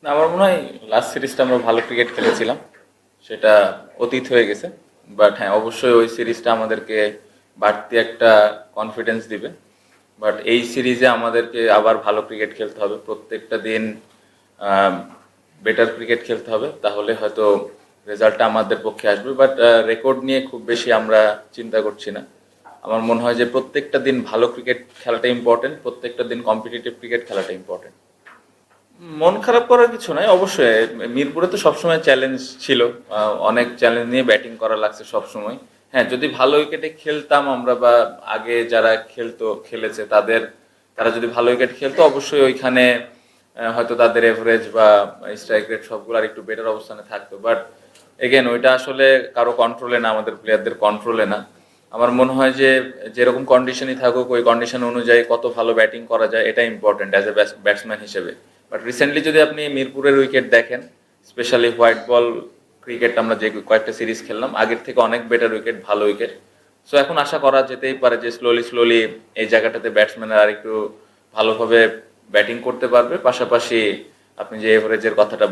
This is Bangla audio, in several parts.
না, আমার মনে হয় লাস্ট সিরিজটা আমরা ভালো ক্রিকেট খেলেছিলাম, সেটা অতীত হয়ে গেছে। বাট হ্যাঁ, অবশ্যই ওই সিরিজটা আমাদেরকে বাড়তি একটা কনফিডেন্স দিবে। বাট এই সিরিজে আমাদেরকে আবার ভালো ক্রিকেট খেলতে হবে, প্রত্যেকটা দিন বেটার ক্রিকেট খেলতে হবে, তাহলে হয়তো রেজাল্টটা আমাদের পক্ষে আসবে। বাট রেকর্ড নিয়ে খুব বেশি আমরা চিন্তা করছি না। আমার মনে হয় যে প্রত্যেকটা দিন ভালো ক্রিকেট খেলাটা ইম্পর্টেন্ট, প্রত্যেকটা দিন কম্পিটিটিভ ক্রিকেট খেলাটা ইম্পর্টেন্ট। মন খারাপ করার কিছু নাই, অবশ্যই মিরপুরে তো সবসময় চ্যালেঞ্জ ছিল, অনেক চ্যালেঞ্জ নিয়ে ব্যাটিং করা লাগছে সবসময়। হ্যাঁ, যদি ভালো উইকেটে খেলতাম আমরা, বা আগে যারা খেলেছে তারা যদি ভালো উইকেট খেলতো, অবশ্যই ওইখানে হয়তো তাদের এভারেজ বা স্ট্রাইক রেট সবগুলো আর একটু বেটার অবস্থানে থাকতো। বাট এগেন ওইটা আসলে কারো কন্ট্রোলে না, আমাদের প্লেয়ারদের কন্ট্রোলে না। আমার মনে হয় যে যেরকম কন্ডিশনই থাকুক, ওই কন্ডিশন অনুযায়ী কত ভালো ব্যাটিং করা যায় এটা ইম্পর্টেন্ট অ্যাজ এ ব্যাটসম্যান হিসেবে। বাট রিসেন্টলি যদি আপনি মিরপুরের উইকেট দেখেন, স্পেশালি হোয়াইট বল ক্রিকেট, আমরা যে কয়েকটা সিরিজ খেললাম, আগের থেকে অনেক বেটার উইকেট, ভালো উইকেট। সো এখন আশা করা যেতেই পারে যে স্লোলি স্লোলি এই জায়গাটাতে ব্যাটসম্যানরা আর একটু ভালোভাবে ব্যাটিং করতে পারবে। পাশাপাশি আপনি যে এভারেজের কথাটা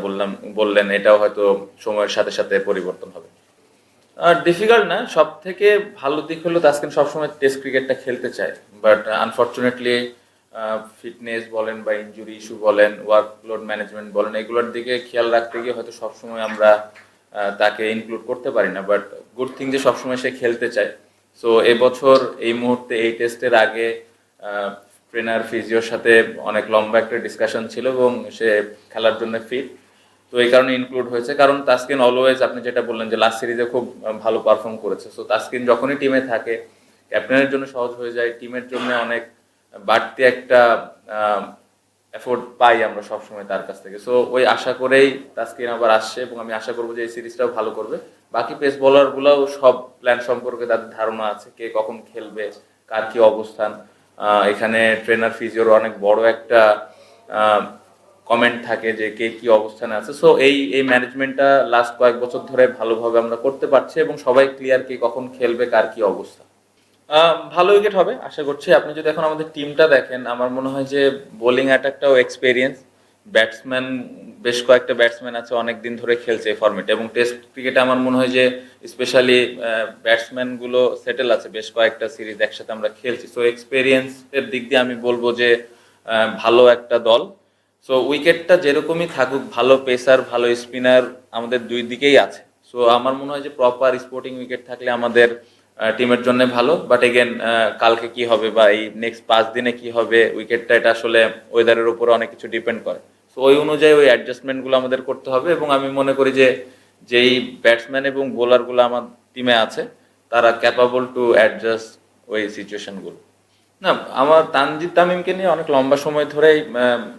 বললেন, এটাও হয়তো সময়ের সাথে সাথে পরিবর্তন হবে। আর ডিফিকাল্ট না, সব থেকে ভালো দিক হলো তাসকিন সবসময় টেস্ট ক্রিকেটটা খেলতে চায়। বাট আনফর্চুনেটলি ফিটনেস বলেন বা ইনজুরি ইস্যু বলেন, ওয়ার্কলোড ম্যানেজমেন্ট বলেন, এগুলোর দিকে খেয়াল রাখতে গিয়ে হয়তো সবসময় আমরা তাকে ইনক্লুড করতে পারি না। বাট গুড থিং যে সবসময় সে খেলতে চায়। সো এবছর এই মুহূর্তে এই টেস্টের আগে ট্রেনার ফিজিওর সাথে অনেক লম্বা একটা ডিসকাশন ছিল এবং সে খেলার জন্য ফিট। তো এই কারণে ইনক্লুড হয়েছে, কারণ তাসকিন অলওয়েজ, আপনি যেটা বললেন যে লাস্ট সিরিজে খুব ভালো পারফর্ম করেছে। সো তাসকিন যখনই টিমে থাকে, ক্যাপ্টেনের জন্য সহজ হয়ে যায়, টিমের জন্য অনেক বাড়তি একটা এফোর্ট পাই আমরা সবসময় তার কাছ থেকে। সো ওই আশা করেই তাসকিন আবার আসছে, এবং আমি আশা করবো যে এই সিরিজটাও ভালো করবে। বাকি পেস বোলারগুলোও সব প্ল্যান সম্পর্কে তাদের ধারণা আছে, কে কখন খেলবে, কার কি অবস্থান। এখানে ট্রেনার ফিজিওর অনেক বড় একটা কমেন্ট থাকে যে কে কি অবস্থানে আছে। সো এই এই ম্যানেজমেন্টটা লাস্ট কয়েক বছর ধরে ভালোভাবে আমরা করতে পারছি, এবং সবাই ক্লিয়ার কে কখন খেলবে, কার কি অবস্থা। ভালো উইকেট হবে আশা করছি। আপনি যদি এখন আমাদের টিমটা দেখেন, আমার মনে হয় যে বোলিং অ্যাটাকটাও এক্সপেরিয়েন্স, ব্যাটসম্যান বেশ কয়েকটা ব্যাটসম্যান আছে অনেক দিন ধরে খেলছে এই ফর্মেটে, এবং টেস্ট ক্রিকেটে আমার মনে হয় যে স্পেশালি ব্যাটসম্যানগুলো সেটেল আছে, বেশ কয়েকটা সিরিজ একসাথে আমরা খেলছি। সো এক্সপেরিয়েন্সের দিক দিয়ে আমি বলবো যে ভালো একটা দল। সো উইকেটটা যেরকমই থাকুক, ভালো পেসার ভালো স্পিনার আমাদের দুই দিকেই আছে। সো আমার মনে হয় যে প্রপার স্পোর্টিং উইকেট থাকলে আমাদের টিমের জন্য ভালো। বাট এগেন কালকে কি হবে বা এই নেক্সট 5 দিনে কি হবে উইকেটটা, এটা আসলে ওয়েদারের উপরে অনেক কিছু ডিপেন্ড করে। সো ওই অনুযায়ী ওই অ্যাডজাস্টমেন্টগুলো আমাদের করতে হবে, এবং আমি মনে করি যে যেই ব্যাটসম্যান এবং বোলারগুলো আমার টিমে আছে, তারা ক্যাপাবল টু অ্যাডজাস্ট ওই সিচুয়েশনগুলো। না, আমার তানজিদ তামিমকে নিয়ে অনেক লম্বা সময় ধরেই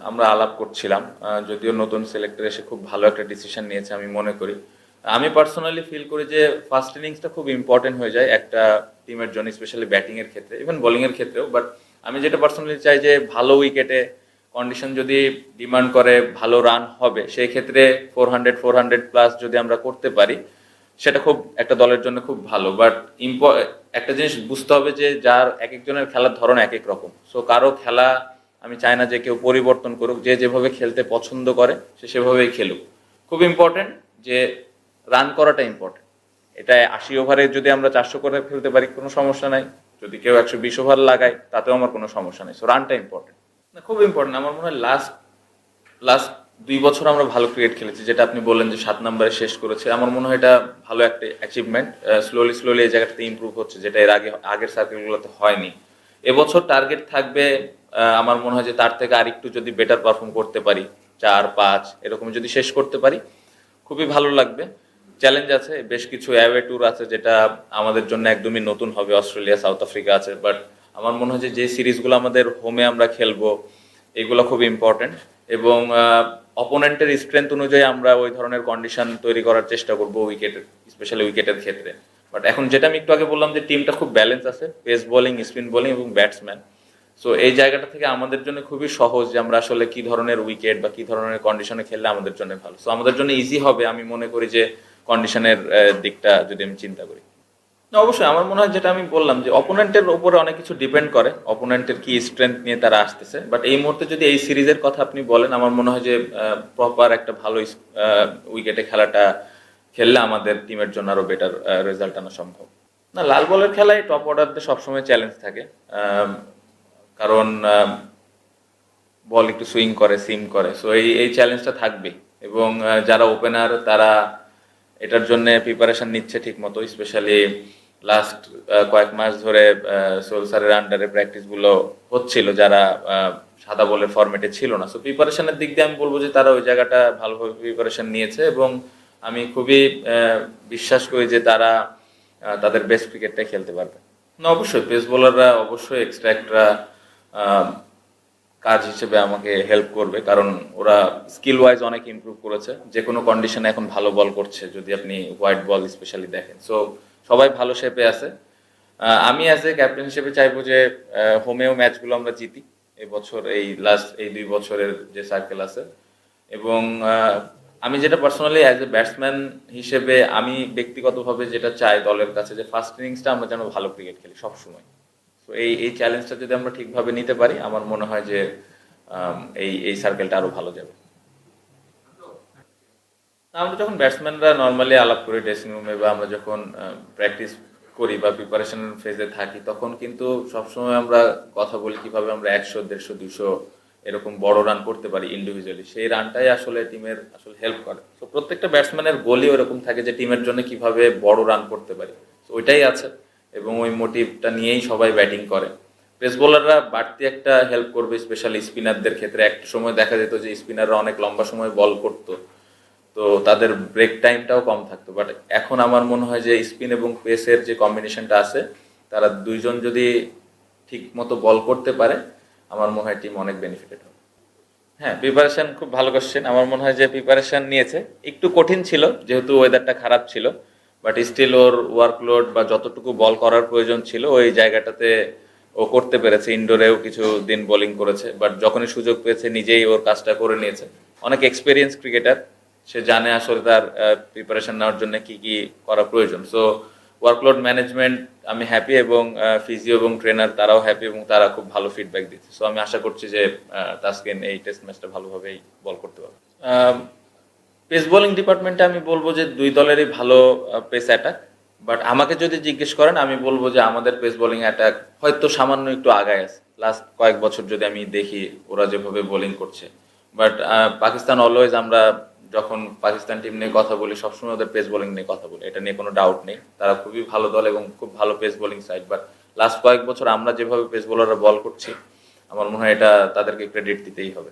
আমরা আলাপ করছিলাম। যদিও নতুন সিলেক্টর এসে খুব ভালো একটা ডিসিশন নিয়েছে আমি মনে করি। আমি পার্সোনালি ফিল করি যে ফার্স্ট ইনিংসটা খুব ইম্পর্টেন্ট হয়ে যায় একটা টিমের জন্য, স্পেশালি ব্যাটিং এর ক্ষেত্রে, ইভেন বোলিং এর ক্ষেত্রেও। বাট আমি যেটা পার্সোনালি চাই যে ভালো উইকেটে কন্ডিশন যদি ডিমান্ড করে ভালো রান হবে, সেই ক্ষেত্রে 400 প্লাস যদি আমরা করতে পারি, সেটা খুব একটা দলের জন্য খুব ভালো। বাট একটা জিনিস বুঝতে হবে যে যার এক একজনের খেলার ধরন এক এক রকম। সো কারো খেলা আমি চাই না যে কেউ পরিবর্তন করুক, যে যেভাবে খেলতে পছন্দ করে সে সেভাবেই খেলুক। খুব ইম্পর্টেন্ট যে রান করাটা ইম্পর্টেন্ট। এটা 80 ওভারে যদি আমরা 400 করে খেলতে পারি কোনো সমস্যা নাই, যদি কেউ 120 ওভার লাগায় তাতেও আমার কোনো সমস্যা নেই। সো রানটা ইম্পর্টেন্ট। না, খুব ইম্পর্টেন্ট। আমার মনে হয় লাস্ট লাস্ট 2 বছর আমরা ভালো ক্রিকেট খেলেছি, যেটা আপনি বললেন যে 7 নম্বরে শেষ করেছে। আমার মনে হয় এটা ভালো একটা অ্যাচিভমেন্ট। স্লোলি স্লোলি এই জায়গাটাতে ইমপ্রুভ হচ্ছে, যেটা এর আগের সার্কেলগুলোতে হয়নি। এবছর টার্গেট থাকবে, আমার মনে হয় যে তার থেকে আরেকটু যদি বেটার পারফর্ম করতে পারি, 4-5 এরকম যদি শেষ করতে পারি, খুবই ভালো লাগবে। চ্যালেঞ্জ আছে, বেশ কিছু অ্যাওয়ে ট্যুর আছে, যেটা আমাদের জন্য একদমই নতুন হবে। অস্ট্রেলিয়া, সাউথ আফ্রিকা আছে। বাট আমার মনে হয় যে সিরিজগুলো আমাদের হোমে আমরা খেলবো, এগুলো খুব ইম্পর্টেন্ট। এবং অপোনেন্টের স্ট্রেংথ অনুযায়ী আমরা ওই ধরনের কন্ডিশন তৈরি করার চেষ্টা করবো উইকেটের, স্পেশালি উইকেটের ক্ষেত্রে। বাট এখন যেটা আমি একটু আগে বললাম যে টিমটা খুব ব্যালেন্স আছে, পেস বোলিং, স্পিন বোলিং এবং ব্যাটসম্যান। সো এই জায়গাটা থেকে আমাদের জন্য খুবই সহজ যে আমরা আসলে কি ধরনের উইকেট বা কি ধরনের কন্ডিশনে খেললে আমাদের জন্য ভালো। সো আমাদের জন্য ইজি হবে আমি মনে করি যে কন্ডিশনের দিকটা যদি আমি চিন্তা করি। না, অবশ্যই আমার মনে হয় যেটা আমি বললাম যে অপোনেন্টের উপরে অনেক কিছু ডিপেন্ড করে, অপোনেন্টের কি স্ট্রেংথ নিয়ে তারা আসতেছে। বাট এই মুহূর্তে যদি এই সিরিজের কথা আপনি বলেন, আমার মনে হয় যে প্রপার একটা ভালো উইকেটে খেলাটা খেললে আমাদের টিমের জন্য আরো বেটার রেজাল্ট আনা সম্ভব। না, লাল বলের খেলায় টপ অর্ডারতে সবসময় চ্যালেঞ্জ থাকে। কারণ বল একটু সুইং করে, সিম করে, সো এই চ্যালেঞ্জটা থাকবেই। এবং যারা ওপেনার তারা এটার জন্য প্রিপারেশন নিচ্ছে ঠিক মতো, স্পেশালি লাস্ট কয়েক মাস ধরে সোহেল স্যারের আন্ডারে প্র্যাকটিস গুলো হচ্ছিল, যারা সাদা বলের ফরম্যাটে ছিল না। সো প্রিপারেশনের দিক দিয়ে আমি বলবো যে তারা ওই জায়গাটা ভালোভাবে প্রিপারেশন নিয়েছে, এবং আমি খুবই বিশ্বাস করি যে তারা তাদের বেস্ট ক্রিকেটটা খেলতে পারবে। না, অবশ্যই পেস বোলাররা অবশ্যই এক্সট্রা একটা কাজ হিসেবে আমাকে হেল্প করবে, কারণ ওরা স্কিল ওয়াইজ অনেক ইমপ্রুভ করেছে, যে কোনো কন্ডিশনে এখন ভালো বল করছে যদি আপনি হোয়াইট বল স্পেশালি দেখেন। সো সবাই ভালো শেপে আছে। আমি অ্যাজ এ ক্যাপ্টেন হিসেবে চাইবো যে হোমেও ম্যাচগুলো আমরা জিতি এবছর, এই 2 বছরের যে সার্কেল আছে। এবং আমি যেটা পার্সোনালি অ্যাজ এ ব্যাটসম্যান হিসেবে আমি ব্যক্তিগতভাবে যেটা চাই দলের কাছে, যে ফার্স্ট ইনিংসটা আমরা যেন ভালো ক্রিকেট খেলি সবসময়। তো এই চ্যালেঞ্জটা যদি আমরা ঠিকভাবে নিতে পারি, আমার মনে হয় যে এই সার্কেলটা আরো ভালো যাবে। আমরা যখন ব্যাটসম্যানরা নর্মালি আলাপ করি ড্রেসিং রুমে, বা আমরা যখন প্র্যাকটিস করি বা প্রিপারেশন ফেজে থাকি, তখন কিন্তু সবসময় আমরা কথা বলি কিভাবে আমরা 100, 150, 200 এরকম বড় রান করতে পারি ইন্ডিভিজুয়ালি। সেই রানটাই আসলে টিমের আসলে হেল্প করে। তো প্রত্যেকটা ব্যাটসম্যানের গোলই ওরকম থাকে যে টিমের জন্য কিভাবে বড় রান করতে পারি, তো ওইটাই আছে, এবং ওই মোটিভটা নিয়েই সবাই ব্যাটিং করে। পেস বোলাররা বাড়তি একটা হেল্প করবে, স্পেশালি স্পিনারদের ক্ষেত্রে। একটা সময় দেখা যেত যে স্পিনাররা অনেক লম্বা সময় বল করতো, তো তাদের ব্রেক টাইমটাও কম থাকতো। বাট এখন আমার মনে হয় যে স্পিন এবং পেসের যে কম্বিনেশনটা আছে, তারা দুইজন যদি ঠিক মতো বল করতে পারে, আমার মনে হয় টিম অনেক বেনিফিটেড হবে। হ্যাঁ, প্রিপারেশন খুব ভালো কোশ্চেন। আমার মনে হয় যে প্রিপারেশন নিয়েছে, একটু কঠিন ছিল যেহেতু ওয়েদারটা খারাপ ছিল, বাট স্টিল ওর ওয়ার্কলোড বা যতটুকু বল করার প্রয়োজন ছিল ওই জায়গাটাতে ও করতে পেরেছে। ইনডোরেও কিছু দিন বোলিং করেছে, বাট যখনই সুযোগ পেয়েছে নিজেই ওর কাজটা করে নিয়েছে। অনেক এক্সপিরিয়েন্স ক্রিকেটার, সে জানে আসলে তার প্রিপারেশন নেওয়ার জন্য কি কি করা প্রয়োজন। সো ওয়ার্কলোড ম্যানেজমেন্ট আমি হ্যাপি, এবং ফিজিও এবং ট্রেনার তারাও হ্যাপি, এবং তারা খুব ভালো ফিডব্যাক দিচ্ছে। সো আমি আশা করছি যে তাসকিন এই টেস্ট ম্যাচটা ভালোভাবেই বল করতে পারবে। পেস বোলিং ডিপার্টমেন্টে আমি বলবো যে দুই দলেরই ভালো পেস অ্যাটাক। বাট আমাকে যদি জিজ্ঞেস করেন, আমি বলবো যে আমাদের পেস বোলিং অ্যাটাক হয়তো সামান্য একটু আগায় আছে লাস্ট কয়েক বছর যদি আমি দেখি ওরা যেভাবে বোলিং করছে। বাট পাকিস্তান অলওয়েজ, আমরা যখন পাকিস্তান টিম নিয়ে কথা বলি সবসময় ওদের পেস বোলিং নিয়ে কথা বলি, এটা নিয়ে কোনো ডাউট নেই। তারা খুবই ভালো দল এবং খুব ভালো pace bowling side. But last কয়েক বছর আমরা যেভাবে পেস বোলাররা বল করছি, আমার মনে হয় এটা তাদেরকে ক্রেডিট দিতেই হবে।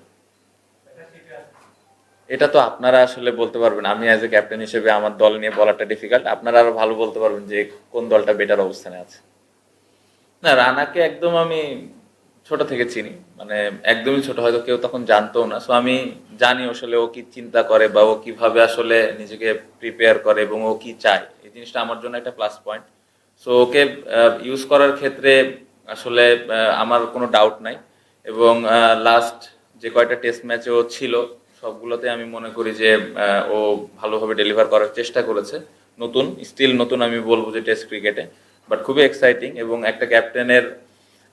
এটা তো আপনারা আসলে বলতে পারবেন, আমি অ্যাজ এ ক্যাপ্টেন হিসেবে আমার দল নিয়ে বলাটা ডিফিকাল্ট। আপনারা আরো ভালো বলতে পারবেন যে কোন দলটা বেটার অবস্থানে আছে। না, রানাকে একদম আমি ছোট থেকে চিনি, মানে একদমই ছোট, হয়তো কেউ তখন জানতো না। সো আমি জানি আসলে ও কি চিন্তা করে বা ও কিভাবে আসলে নিজেকে প্রিপেয়ার করে এবং ও কি চায়। এই জিনিসটা আমার জন্য একটা plus point. So okay use করার ক্ষেত্রে আসলে আমার কোনো ডাউট নাই। এবং লাস্ট যে কয়টা টেস্ট ম্যাচে ও ছিল সবগুলোতে আমি মনে করি যে ও ভালোভাবে ডেলিভার করার চেষ্টা করেছে। স্টিল নতুন আমি বলবো যে টেস্ট ক্রিকেটে, বাট খুবই এক্সাইটিং। এবং একটা ক্যাপ্টেনের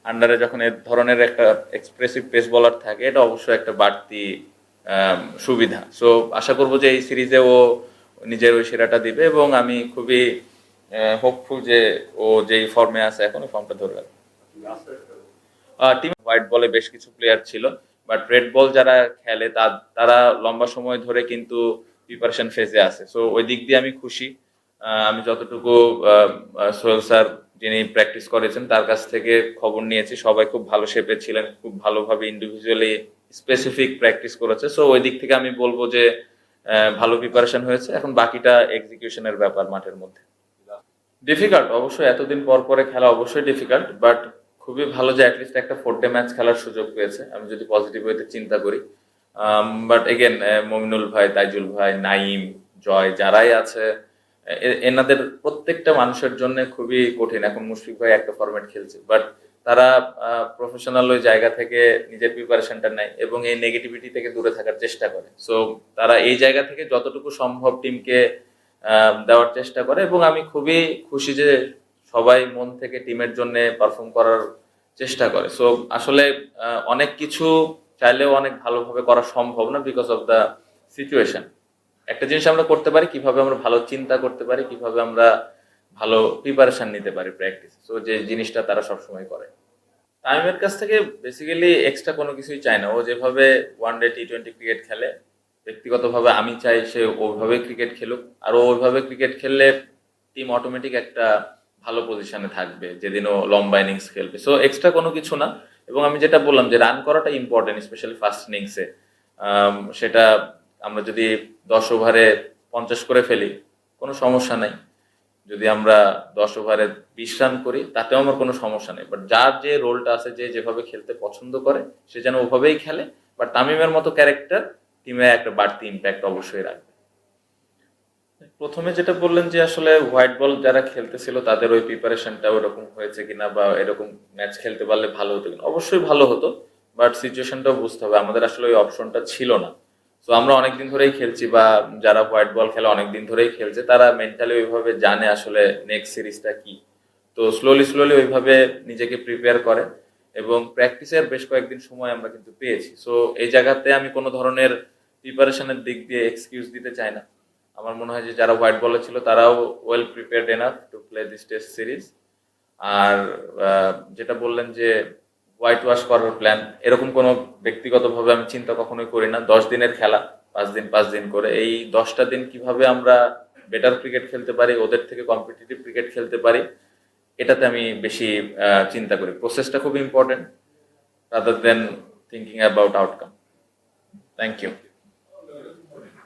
আন্ডারে যখন এর ধরনের একটা এক্সপ্রেসিভ পেস বলার থাকে, এটা অবশ্যই একটা বাড়তি সুবিধা। সো আশা করবো যে এই সিরিজে ও নিজের ওই সেরাটা দিবে, এবং আমি খুবই হোপফুল যে ও যেই ফর্মে আছে এখন ওই ফর্মটা ধরে রাখবে। টিম হোয়াইট বলে বেশ কিছু প্লেয়ার ছিল, বাট রেড বল যারা খেলে তারা লম্বা সময় ধরে কিন্তু প্রিপারেশন ফেজে আছে। সো ওই দিক দিয়ে আমি খুশি। আমি যতটুকু সোহেল স্যার যিনি প্র্যাকটিস করেছেন তার কাছ থেকে খবর নিয়েছি, সবাই খুব ভালো শেপে ছিলেন, খুব ভালোভাবে ইন্ডিভিজুয়ালি স্পেসিফিক প্র্যাকটিস করেছে। সো ওই দিক থেকে আমি বলবো যে ভালো প্রিপারেশন হয়েছে। এখন বাকিটা এক্সিকিউশনের ব্যাপার মাঠের মধ্যে। ডিফিকাল্ট অবশ্যই, এতদিন পর পরে খেলা অবশ্যই ডিফিকাল্ট, বাট খুবই ভালো যে অ্যাটলিস্ট একটা 4 ডে ম্যাচ খেলার সুযোগ পেয়েছে, আমি যদি পজিটিভ ওয়েতে চিন্তা করি। বাট এগেন মমিনুল ভাই, তাইজুল ভাই, নাইম, জয় যারাই আছে, এনাদের প্রত্যেকটা মানুষের জন্য খুবই কঠিন। এখন মুশফিক ভাই একটা ফরম্যাট খেলছে, বাট তারা প্রফেশনাল ওই জায়গা থেকে নিজের প্রিপারেশনটা নেয় এবং এই নেগেটিভিটি থেকে দূরে থাকার চেষ্টা করে। সো তারা এই জায়গা থেকে যতটুকু সম্ভব টিমকে দেওয়ার চেষ্টা করে, এবং আমি খুবই খুশি যে সবাই মন থেকে টিমের জন্য পারফর্ম করার চেষ্টা করে। সো আসলে অনেক কিছু চাইলেও অনেক ভালোভাবে করা সম্ভব না, বিকজ অফ দ্য সিচুয়েশন। একটা জিনিস আমরা করতে পারি, কিভাবে আমরা ভালো চিন্তা করতে পারি, কিভাবে আমরা ভালো প্রিপারেশন নিতে পারি প্র্যাকটিস। সো যে জিনিসটা তারা সবসময় করে। তামিমের কাছ থেকে বেসিক্যালি এক্সট্রা কোনো কিছুই চাই না। ও যেভাবে ওয়ানডে টি-20 ক্রিকেট খেলে, ব্যক্তিগতভাবে আমি চাই সে ওইভাবে ক্রিকেট খেলুক। আর ও ওইভাবে ক্রিকেট খেললে টিম অটোমেটিক একটা ভালো পজিশনে থাকবে যেদিন ও লম্বা ইনিংস খেলবে। সো এক্সট্রা কোনো কিছু না। এবং আমি যেটা বললাম যে রান করাটা ইম্পর্টেন্ট, স্পেশালি ফার্স্ট ইনিংসে। সেটা আমরা যদি 10 ওভারে 50 করে ফেলি, কোনো সমস্যা নাই। যদি আমরা 10 ওভারে 20 রান করি, তাতেও আমার কোনো সমস্যা নেই। বাট যার যে রোলটা আছে, যে যেভাবে খেলতে পছন্দ করে, সে যেন ওভাবেই খেলে। বাট তামিমের মতো ক্যারেক্টার টিমে একটা বাড়তি ইম্প্যাক্ট অবশ্যই রাখবে। প্রথমে যেটা বললেন যে আসলে হোয়াইট বল যারা খেলতেছিল তাদের ওই প্রিপারেশনটা ওরকম হয়েছে কিনা, বা এরকম ম্যাচ খেলতে পারলে ভালো হতো কিনা, অবশ্যই ভালো হতো। বাট সিচুয়েশনটাও বুঝতে হবে, আমাদের আসলে ওই অপশনটা ছিল না। তো আমরা অনেকদিন ধরেই খেলছি, বা যারা হোয়াইট বল খেলে অনেকদিন ধরেই খেলছে, তারা মেন্টালি ওইভাবে জানে আসলে নেক্সট সিরিজটা কি। তো স্লোলি স্লোলি ওইভাবে নিজেকে প্রিপেয়ার করে, এবং প্র্যাকটিসের বেশ কয়েকদিন সময় আমরা কিন্তু পেয়েছি। সো এই জায়গাতে আমি কোনো ধরনের প্রিপারেশনের দিক দিয়ে এক্সকিউজ দিতে চাই না। আমার মনে হয় যে যারা হোয়াইট বলে ছিল তারাও well prepared enough to play this test series. আর যেটা বললেন যে হোয়াইট ওয়াশ করার প্ল্যান, এরকম কোনো ব্যক্তিগতভাবে আমি চিন্তা কখনোই করি না। 10 দিনের খেলা, 5 দিন 5 দিন করে, এই 10টা দিন কিভাবে আমরা বেটার ক্রিকেট খেলতে পারি, ওদের থেকে কম্পিটিটিভ ক্রিকেট খেলতে পারি, এটাতে আমি বেশি চিন্তা করি। প্রসেসটা খুব important rather than thinking about outcome. Thank you.